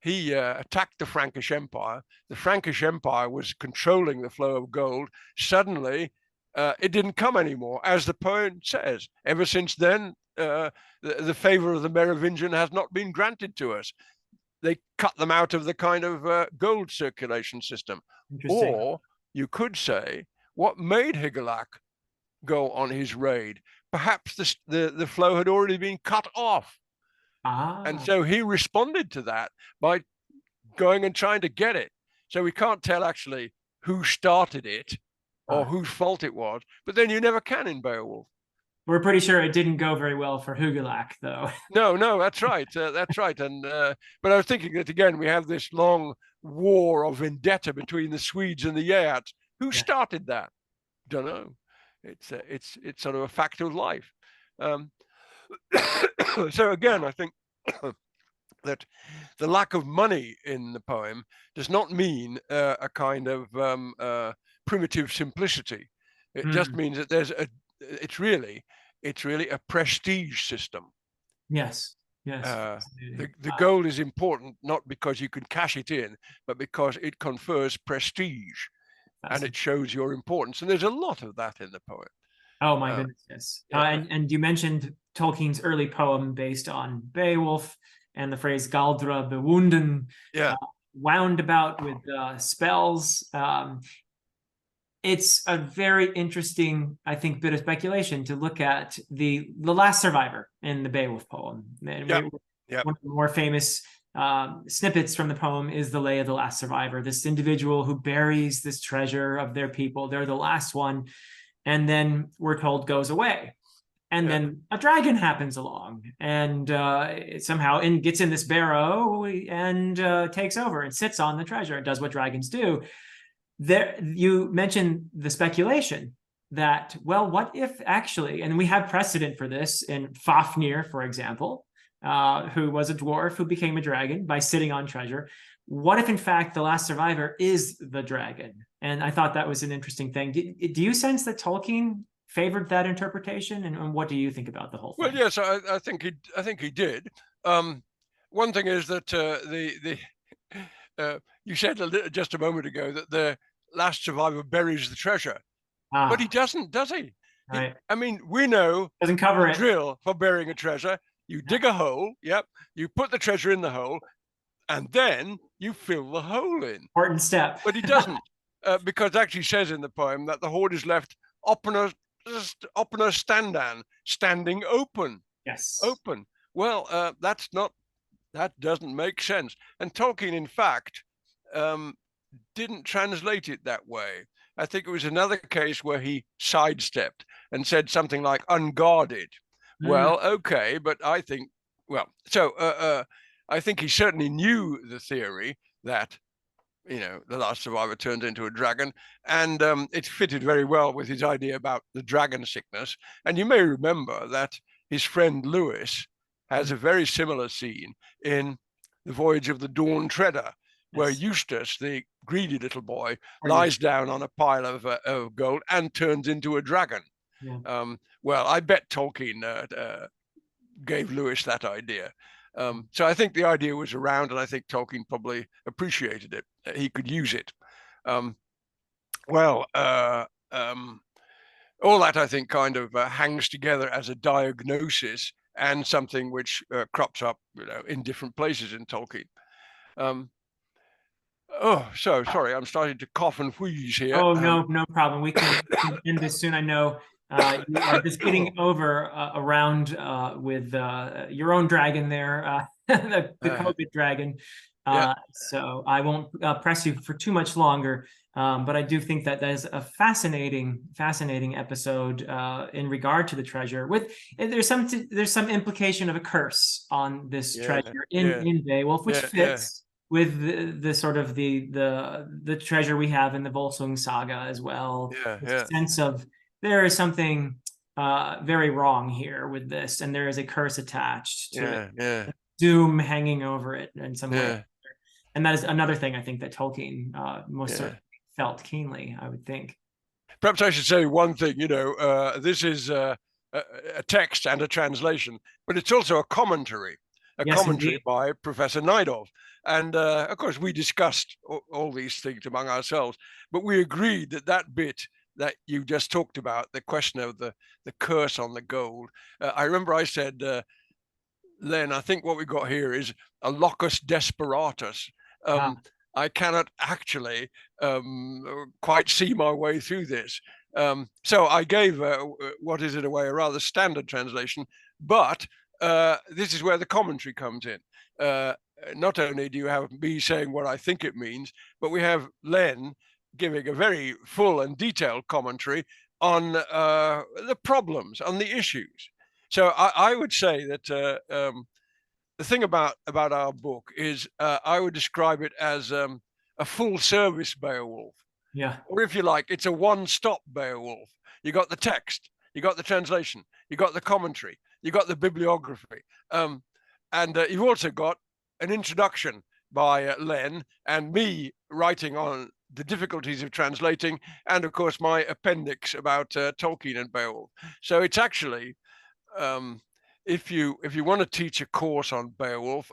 [SPEAKER 2] He attacked the Frankish Empire. The Frankish Empire was controlling the flow of gold. Suddenly, it didn't come anymore, as the poem says. Ever since then, the favor of the Merovingian has not been granted to us. They cut them out of the kind of gold circulation system. Or you could say, what made Higelac go on his raid? Perhaps the flow had already been cut off. And so he responded to that by going and trying to get it. So we can't tell actually who started it or whose fault it was, but then you never can in Beowulf.
[SPEAKER 1] We're pretty sure it didn't go very well for Higelac, though.
[SPEAKER 2] No, that's right. That's right. And but I was thinking that, again, we have this long war of vendetta between the Swedes and the Geats. Who started that? Don't know. It's sort of a fact of life. So again, I think that the lack of money in the poem does not mean a kind of primitive simplicity. It just means that it's really a prestige system.
[SPEAKER 1] Yes.
[SPEAKER 2] The gold is important not because you can cash it in, but because it confers prestige and it shows your importance. And there's a lot of that in the poem.
[SPEAKER 1] Oh my goodness, yes. And you mentioned Tolkien's early poem based on Beowulf and the phrase Galdra Bewunden, wound about with spells. It's a very interesting, I think, bit of speculation to look at the last survivor in the Beowulf poem.
[SPEAKER 2] Yeah.
[SPEAKER 1] One of the more famous snippets from the poem is the lay of the last survivor, this individual who buries this treasure of their people. They're the last one, and then we're told goes away. And then a dragon happens along and somehow gets in this barrow and takes over and sits on the treasure and does what dragons do. There, you mentioned the speculation that, well, what if actually, and we have precedent for this in Fafnir, for example, who was a dwarf who became a dragon by sitting on treasure. What if, in fact, the last survivor is the dragon? And I thought that was an interesting thing. Do you sense that Tolkien favored that interpretation, and what do you think about the whole thing?
[SPEAKER 2] Well, yes, I think he did. One thing is that you said just a moment ago that the last survivor buries the treasure, but he doesn't, does he?
[SPEAKER 1] Right.
[SPEAKER 2] I mean, we know
[SPEAKER 1] doesn't cover it.
[SPEAKER 2] Drill for burying a treasure. You dig a hole. Yep. You put the treasure in the hole, and then you fill the hole in.
[SPEAKER 1] Important step.
[SPEAKER 2] But he doesn't, because it actually says in the poem that the hoard is left opner standan, standing open.
[SPEAKER 1] Yes.
[SPEAKER 2] Open. Well, that doesn't make sense. And Tolkien, in fact, didn't translate it that way. I think it was another case where he sidestepped and said something like unguarded. Well, okay, but I think, well, so I think he certainly knew the theory that, you know, the last survivor turned into a dragon, and it fitted very well with his idea about the dragon sickness. And you may remember that his friend Lewis has a very similar scene in The Voyage of the Dawn Treader, where Eustace, the greedy little boy, lies down on a pile of gold and turns into a dragon. Yeah. Well, I bet Tolkien gave Lewis that idea. So I think the idea was around, and I think Tolkien probably appreciated it. He could use it. All that, I think, kind of hangs together as a diagnosis and something which crops up, you know, in different places in Tolkien. Oh, so sorry, I'm starting to cough and wheeze here.
[SPEAKER 1] Oh, no problem. We can end this soon. I know you are just getting over around with your own dragon there, the COVID dragon. So I won't press you for too much longer. But I do think that is a fascinating episode in regard to the treasure. There's some implication of a curse on this treasure in Beowulf, which fits with the sort of the treasure we have in the Volsung saga as well. The sense of there is something very wrong here with this, and there is a curse attached to it, doom hanging over it in some way. And that is another thing I think that Tolkien most certainly felt keenly, I would think.
[SPEAKER 2] Perhaps I should say one thing, you know, this is a text and a translation, but it's also a commentary. Commentary by Professor Neidorf. And of course, we discussed all these things among ourselves, but we agreed that that bit that you just talked about, the question of the curse on the gold, I remember I said, Len, I think what we got here is a locus desperatus. I cannot actually quite see my way through this. So I gave, what is in a way, a rather standard translation, but this is where the commentary comes in. Not only do you have me saying what I think it means, but we have Len giving a very full and detailed commentary on the problems, on the issues. So I would say that the thing about our book is I would describe it as a full service Beowulf.
[SPEAKER 1] Yeah.
[SPEAKER 2] Or if you like, it's a one-stop Beowulf. You got the text, you got the translation, you got the commentary, you got the bibliography, and you've also got an introduction by Len and me writing on the difficulties of translating, and of course my appendix about Tolkien and Beowulf. So it's actually, if you want to teach a course on Beowulf,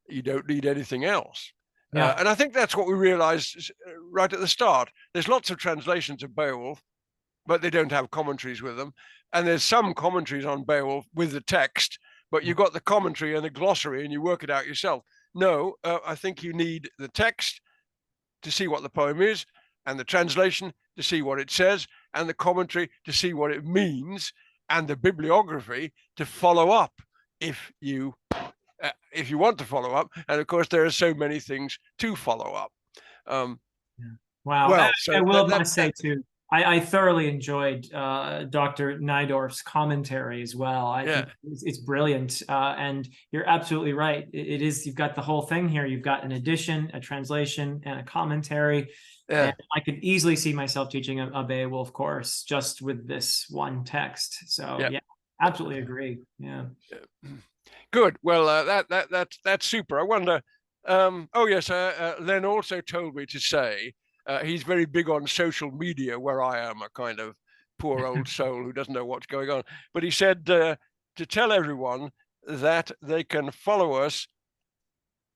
[SPEAKER 2] you don't need anything else. And I think that's what we realized right at the start. There's lots of translations of Beowulf, but they don't have commentaries with them. And there's some commentaries on Beowulf with the text, but you've got the commentary and the glossary and you work it out yourself. No, I think you need the text to see what the poem is, and the translation to see what it says, and the commentary to see what it means, and the bibliography to follow up if you if you want to follow up. And of course, there are so many things to follow up.
[SPEAKER 1] Wow.
[SPEAKER 2] Well,
[SPEAKER 1] I
[SPEAKER 2] so
[SPEAKER 1] will must say too, I thoroughly enjoyed Dr. Neidorf's commentary as well. I think it's brilliant. And you're absolutely right. It is, you've got the whole thing here. You've got an edition, a translation, and a commentary. And I could easily see myself teaching a Beowulf course just with this one text. So yeah, absolutely agree. Yeah.
[SPEAKER 2] Good. Well, that's super. I wonder. Oh yes, Len also told me to say he's very big on social media, where I am a kind of poor old soul who doesn't know what's going on. But he said to tell everyone that they can follow us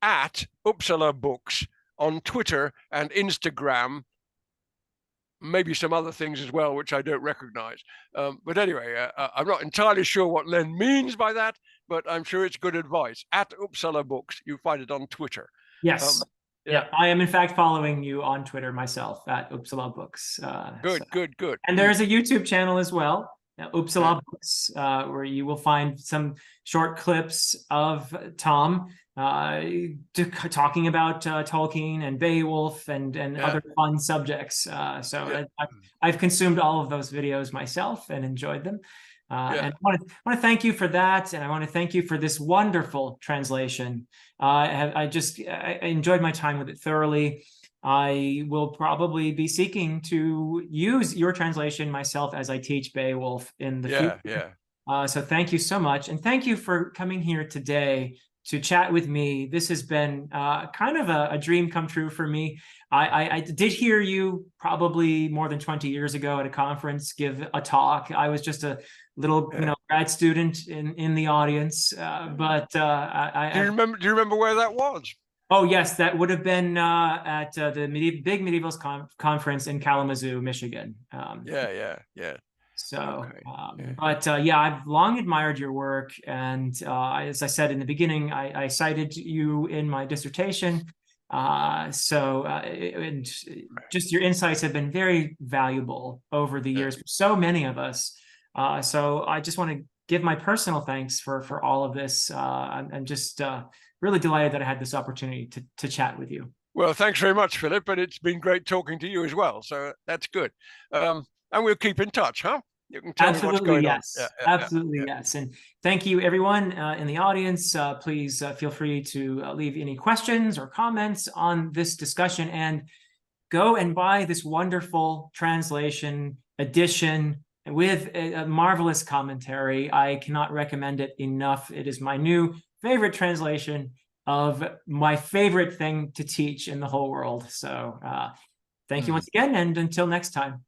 [SPEAKER 2] at Uppsala Books on Twitter and Instagram, maybe some other things as well, which I don't recognize. But anyway, I'm not entirely sure what Len means by that, but I'm sure it's good advice. At Uppsala Books, you find it on Twitter.
[SPEAKER 1] Yes. Yeah, I am in fact following you on Twitter myself at Uppsala Books.
[SPEAKER 2] Good.
[SPEAKER 1] And there's a YouTube channel as well, Uppsala Books, where you will find some short clips of Tom talking about Tolkien and Beowulf and other fun subjects. I've consumed all of those videos myself and enjoyed them. And I want to thank you for that, and I want to thank you for this wonderful translation. I enjoyed my time with it thoroughly. I will probably be seeking to use your translation myself as I teach Beowulf in the future. So thank you so much, and thank you for coming here today to chat with me. This has been kind of a dream come true for me. I did hear you probably more than 20 years ago at a conference give a talk. I was just a little grad student in the audience, do
[SPEAKER 2] you remember where that was?
[SPEAKER 1] Oh yes, that would have been at the big medievals conference in Kalamazoo, Michigan. So, but I've long admired your work, and as I said in the beginning, I cited you in my dissertation. And just your insights have been very valuable over the years for so many of us. So I just want to give my personal thanks for all of this. I'm just really delighted that I had this opportunity to chat with you.
[SPEAKER 2] Well, thanks very much, Philip, and it's been great talking to you as well. So that's good. And we'll keep in touch, huh? You can tell me what's going on.
[SPEAKER 1] Absolutely, yes. And thank you, everyone in the audience. Please feel free to leave any questions or comments on this discussion, and go and buy this wonderful translation edition with a marvelous commentary. I cannot recommend it enough. It is my new favorite translation of my favorite thing to teach in the whole world. So thank you once again, and until next time.